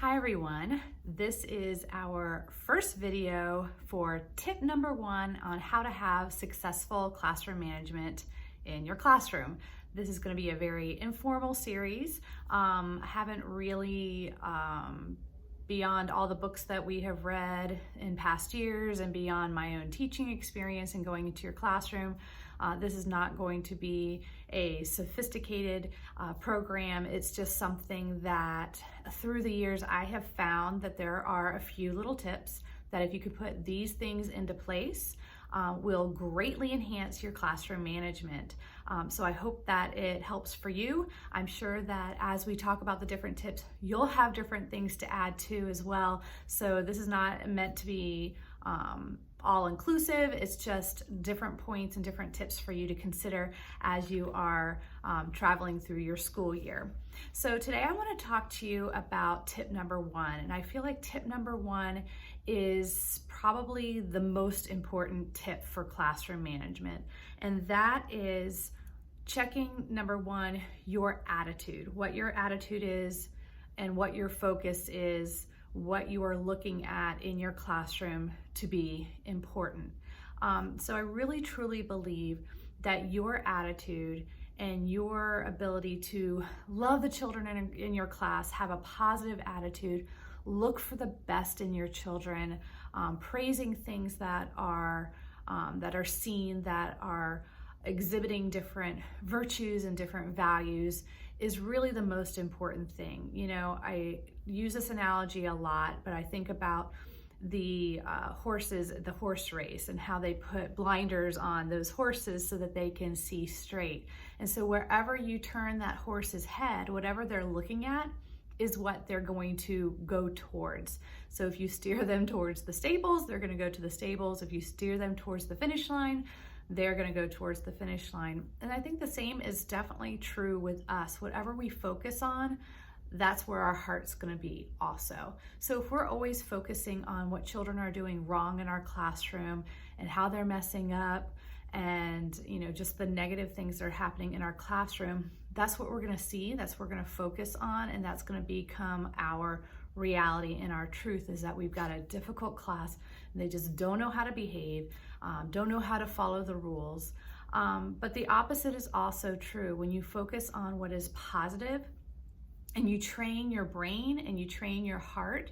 Hi everyone, this is our first video for tip number 1 on how to have successful classroom management in your classroom. This is going to be a very informal series. I haven't really, beyond all the books that we have read in past years and beyond my own teaching experience and going into your classroom, this is not going to be a sophisticated program. It's just something that through the years I have found that there are a few little tips that if you could put these things into place will greatly enhance your classroom management. So I hope that it helps for you. I'm sure that as we talk about the different tips, you'll have different things to add to as well. So this is not meant to be all-inclusive. It's just different points and different tips for you to consider as you are traveling through your school year. So today I want to talk to you about tip number 1, and I feel like tip number 1 is probably the most important tip for classroom management, and that is checking, number 1, your attitude, what your attitude is and what your focus is, what you are looking at in your classroom to be important. So I really truly believe that your attitude and your ability to love the children in your class, have a positive attitude, look for the best in your children, praising things that are seen, that are exhibiting different virtues and different values is really the most important thing. You know, I use this analogy a lot, but I think about the horses, the horse race, and how they put blinders on those horses so that they can see straight. And so wherever you turn that horse's head, whatever they're looking at is what they're going to go towards. So if you steer them towards the stables, they're going to go to the stables. If you steer them towards the finish line, they're going to go towards the finish line. And I think the same is definitely true with us. Whatever we focus on, that's where our heart's going to be also. So if we're always focusing on what children are doing wrong in our classroom and how they're messing up and, you know, just the negative things that are happening in our classroom, that's what we're going to see, that's what we're going to focus on, and that's going to become our reality and our truth, is that we've got a difficult class and they just don't know how to behave, don't know how to follow the rules. But the opposite is also true. When you focus on what is positive and you train your brain and you train your heart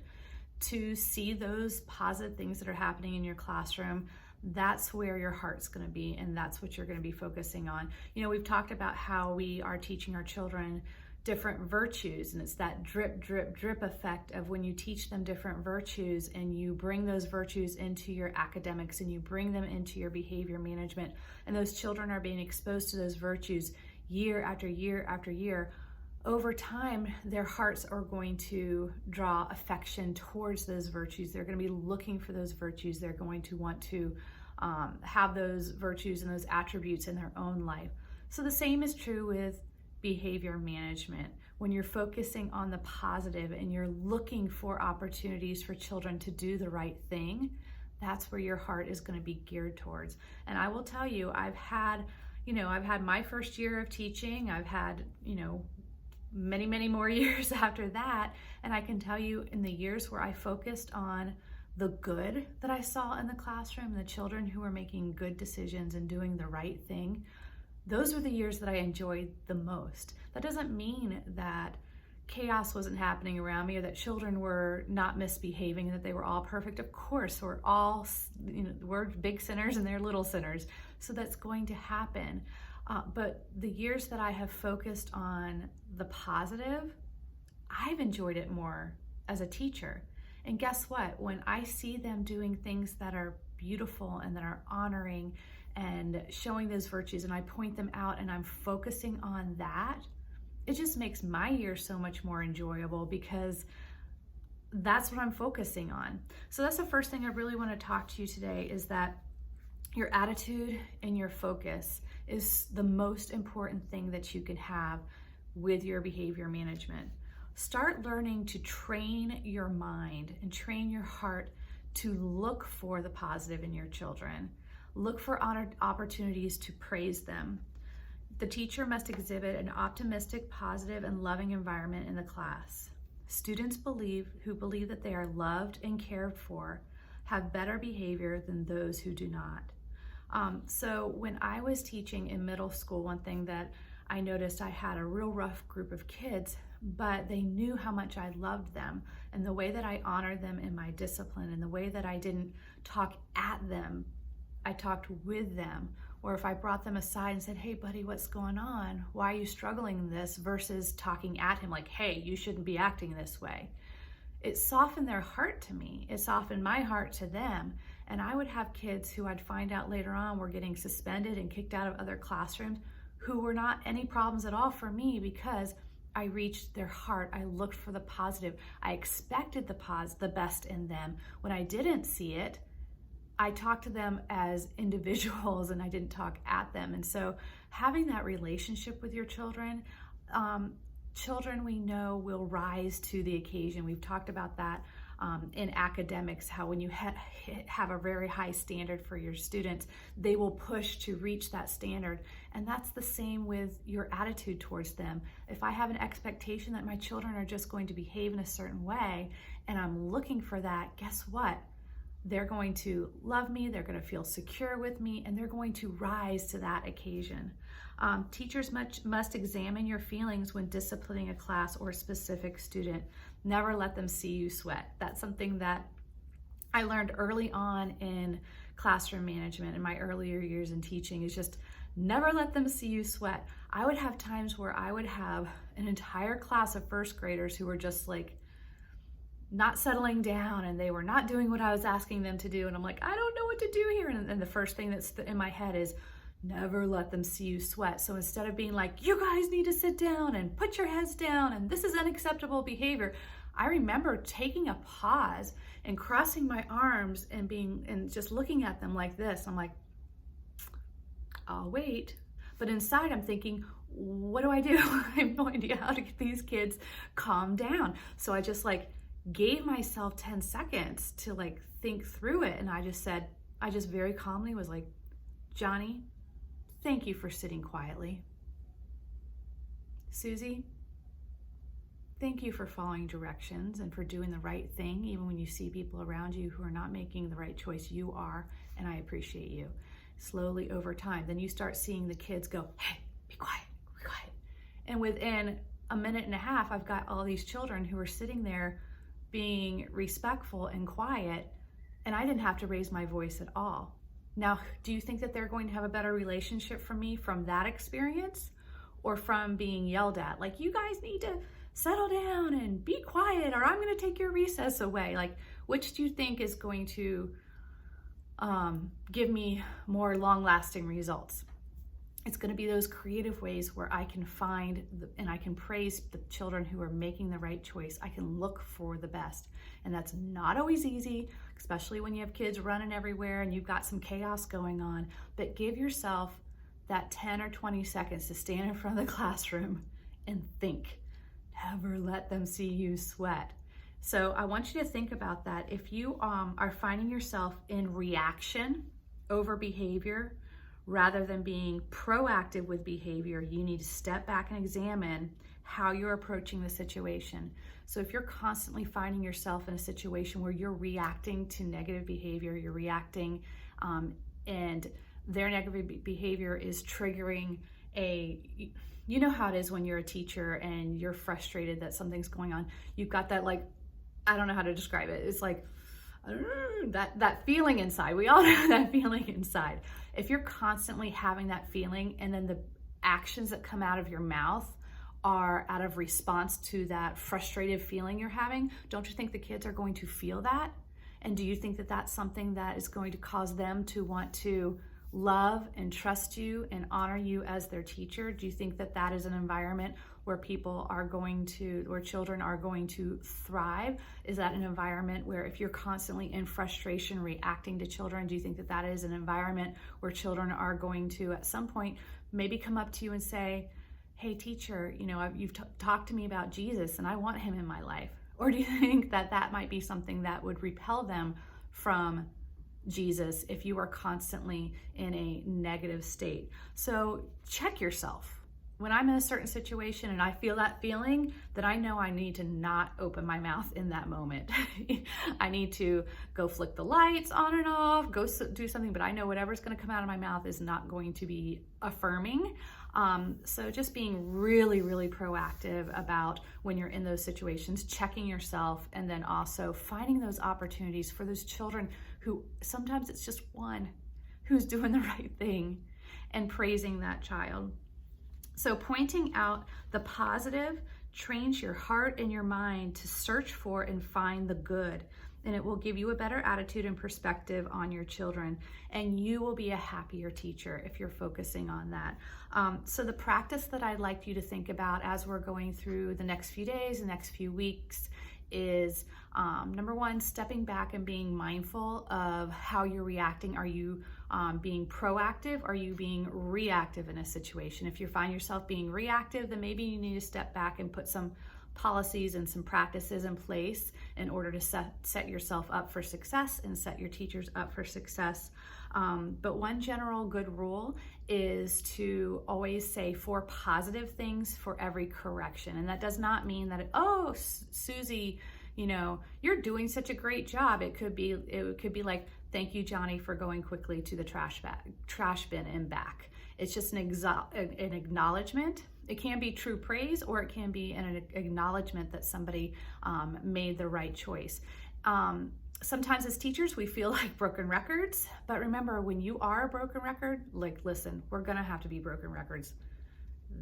to see those positive things that are happening in your classroom, that's where your heart's going to be, and that's what you're going to be focusing on. You know, we've talked about how we are teaching our children different virtues, and it's that drip, drip, drip effect of when you teach them different virtues and you bring those virtues into your academics and you bring them into your behavior management, and those children are being exposed to those virtues year after year after year. Over time, their hearts are going to draw affection towards those virtues. They're going to be looking for those virtues. They're going to want to have those virtues and those attributes in their own life. So the same is true with behavior management. When you're focusing on the positive and you're looking for opportunities for children to do the right thing, that's where your heart is going to be geared towards. And I will tell you, I've had my first year of teaching. I've had, many more years after that. And I can tell you, in the years where I focused on the good that I saw in the classroom, the children who were making good decisions and doing the right thing, those were the years that I enjoyed the most. That doesn't mean that chaos wasn't happening around me or that children were not misbehaving, that they were all perfect. Of course, we're all, we're big sinners and they're little sinners. So that's going to happen. But the years that I have focused on the positive, I've enjoyed it more as a teacher. And guess what? When I see them doing things that are beautiful and that are honoring and showing those virtues, and I point them out and I'm focusing on that, it just makes my year so much more enjoyable because that's what I'm focusing on. So that's the first thing I really want to talk to you today, is that your attitude and your focus is the most important thing that you can have with your behavior management. Start learning to train your mind and train your heart to look for the positive in your children. Look for opportunities to praise them. The teacher must exhibit an optimistic, positive, and loving environment in the class. Students who believe that they are loved and cared for have better behavior than those who do not. So when I was teaching in middle school, one thing that I noticed, I had a real rough group of kids, but they knew how much I loved them, and the way that I honored them in my discipline, and the way that I didn't talk at them, I talked with them. Or if I brought them aside and said, hey buddy, what's going on? Why are you struggling in this? Versus talking at him like, hey, you shouldn't be acting this way. It softened their heart to me. It softened my heart to them. And I would have kids who I'd find out later on were getting suspended and kicked out of other classrooms, who were not any problems at all for me, because I reached their heart. I looked for the positive. I expected the best in them. When I didn't see it, I talked to them as individuals and I didn't talk at them. And so having that relationship with your children, children we know will rise to the occasion. We've talked about that in academics, how when you have a very high standard for your students, they will push to reach that standard. And that's the same with your attitude towards them. If I have an expectation that my children are just going to behave in a certain way, and I'm looking for that, guess what? They're going to love me, they're going to feel secure with me, and they're going to rise to that occasion. Teachers must examine your feelings when disciplining a class or a specific student. Never let them see you sweat. That's something that I learned early on in classroom management in my earlier years in teaching, is just never let them see you sweat. I would have times where I would have an entire class of first graders who were just like not settling down, and they were not doing what I was asking them to do. And I'm like, I don't know what to do here. And the first thing that's in my head is, never let them see you sweat. So instead of being like, you guys need to sit down and put your heads down and this is unacceptable behavior, I remember taking a pause and crossing my arms and just looking at them like this. I'm like, I'll wait. But inside I'm thinking, what do I do? I have no idea how to get these kids calmed down. So I just gave myself 10 seconds to think through it. And I just very calmly was like, Johnny, thank you for sitting quietly. Susie, thank you for following directions and for doing the right thing, even when you see people around you who are not making the right choice. You are, and I appreciate you. Slowly over time, then you start seeing the kids go, hey, be quiet, be quiet. And within a minute and a half, I've got all these children who are sitting there being respectful and quiet, and I didn't have to raise my voice at all. Now, do you think that they're going to have a better relationship from me from that experience, or from being yelled at? Like, you guys need to settle down and be quiet, or I'm going to take your recess away. Which do you think is going to give me more long-lasting results? It's going to be those creative ways where I can find and I can praise the children who are making the right choice. I can look for the best. And that's not always easy, especially when you have kids running everywhere and you've got some chaos going on. But give yourself that 10 or 20 seconds to stand in front of the classroom and think. Never let them see you sweat. So I want you to think about that. If you are finding yourself in reaction over behavior, rather than being proactive with behavior, you need to step back and examine how you're approaching the situation. So if you're constantly finding yourself in a situation where you're reacting to negative behavior, you're reacting and their negative behavior is triggering you know how it is when you're a teacher and you're frustrated that something's going on. You've got that, I don't know how to describe it. It's like, that feeling inside. We all have that feeling inside. If you're constantly having that feeling and then the actions that come out of your mouth are out of response to that frustrated feeling you're having, don't you think the kids are going to feel that? And do you think that that's something that is going to cause them to want to love and trust you and honor you as their teacher? Do you think that that is an environment where where children are going to thrive? Is that an environment where if you're constantly in frustration reacting to children, do you think that that is an environment where children are going to at some point maybe come up to you and say, hey teacher, you've talked to me about Jesus and I want him in my life? Or do you think that that might be something that would repel them from Jesus if you are constantly in a negative state? So check yourself. when I'm in a certain situation and I feel that feeling, that I know I need to not open my mouth in that moment. I need to go flick the lights on and off, go do something, but I know whatever's going to come out of my mouth is not going to be affirming. So just being really, really proactive about when you're in those situations, checking yourself, and then also finding those opportunities for those children who sometimes it's just one who's doing the right thing, and praising that child. So pointing out the positive trains your heart and your mind to search for and find the good, and it will give you a better attitude and perspective on your children, and you will be a happier teacher if you're focusing on that. So the practice that I'd like you to think about as we're going through the next few days, the next few weeks, is number one, stepping back and being mindful of how you're reacting. Are you being proactive? Are you being reactive in a situation? If you find yourself being reactive, then maybe you need to step back and put some policies and some practices in place in order to set yourself up for success and set your teachers up for success. But one general good rule is to always say 4 positive things for every correction. And that does not mean that, oh, Susie, you're doing such a great job. It could be like, thank you, Johnny, for going quickly to the trash bin and back. It's just an acknowledgement. It can be true praise, or it can be an acknowledgement that somebody made the right choice. Sometimes as teachers, we feel like broken records, but remember, when you are a broken record, listen, we're gonna have to be broken records.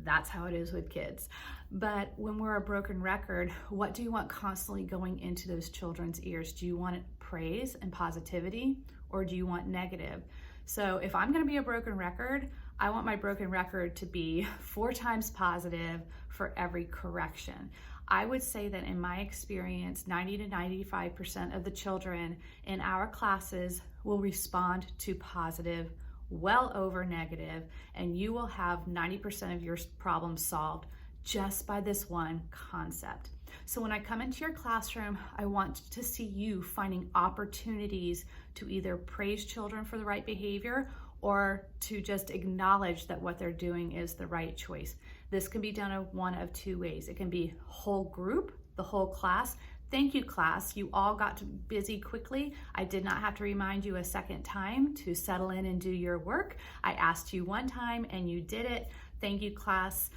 That's how it is with kids. But when we're a broken record, what do you want constantly going into those children's ears? Do you want praise and positivity, or do you want negative? So if I'm gonna be a broken record, I want my broken record to be 4 times positive for every correction. I would say that in my experience, 90 to 95% of the children in our classes will respond to positive, well over negative, and you will have 90% of your problems solved just by this one concept. So when I come into your classroom, I want to see you finding opportunities to either praise children for the right behavior or to just acknowledge that what they're doing is the right choice. This can be done in one of 2 ways. It can be whole group, the whole class. Thank you, class. You all got busy quickly. I did not have to remind you a second time to settle in and do your work. I asked you one time and you did it. Thank you, class.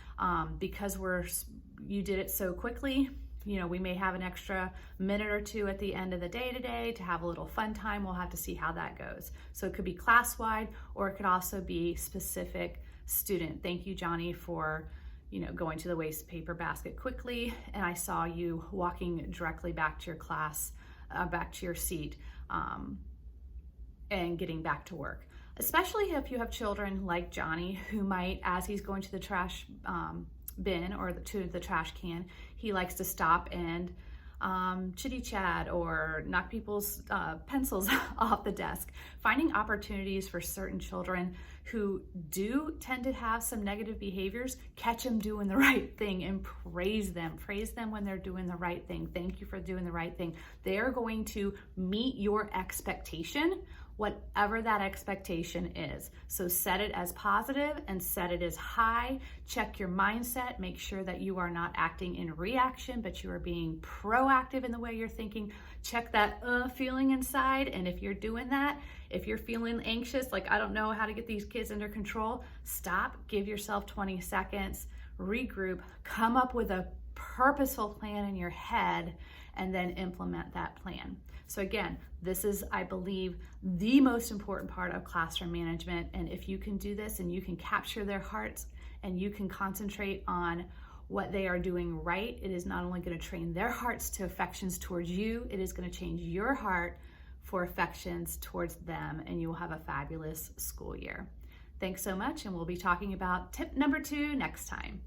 Because you did it so quickly, we may have an extra minute or 2 at the end of the day today to have a little fun time. We'll have to see how that goes. So it could be class-wide, or it could also be specific student. Thank you, Johnny, for going to the waste paper basket quickly, and I saw you walking directly back to your class, back to your seat, and getting back to work. Especially if you have children like Johnny, who might, as he's going to the trash bin or to the trash can, he likes to stop and chitty chat or knock people's pencils off the desk. Finding opportunities for certain children who do tend to have some negative behaviors, catch them doing the right thing and praise them. Praise them when they're doing the right thing. Thank you for doing the right thing. They are going to meet your expectation, whatever that expectation is. So set it as positive and set it as high. Check your mindset. Make sure that you are not acting in reaction, but you are being proactive in the way you're thinking. Check that feeling inside. And if you're doing that, if you're feeling anxious, like I don't know how to get these kids under control, stop, give yourself 20 seconds, regroup, come up with a purposeful plan in your head, and then implement that plan. So again, this is, I believe, the most important part of classroom management. And if you can do this and you can capture their hearts and you can concentrate on what they are doing right, it is not only going to train their hearts to affections towards you, it is going to change your heart for affections towards them, and you will have a fabulous school year. Thanks so much, and we'll be talking about tip number 2 next time.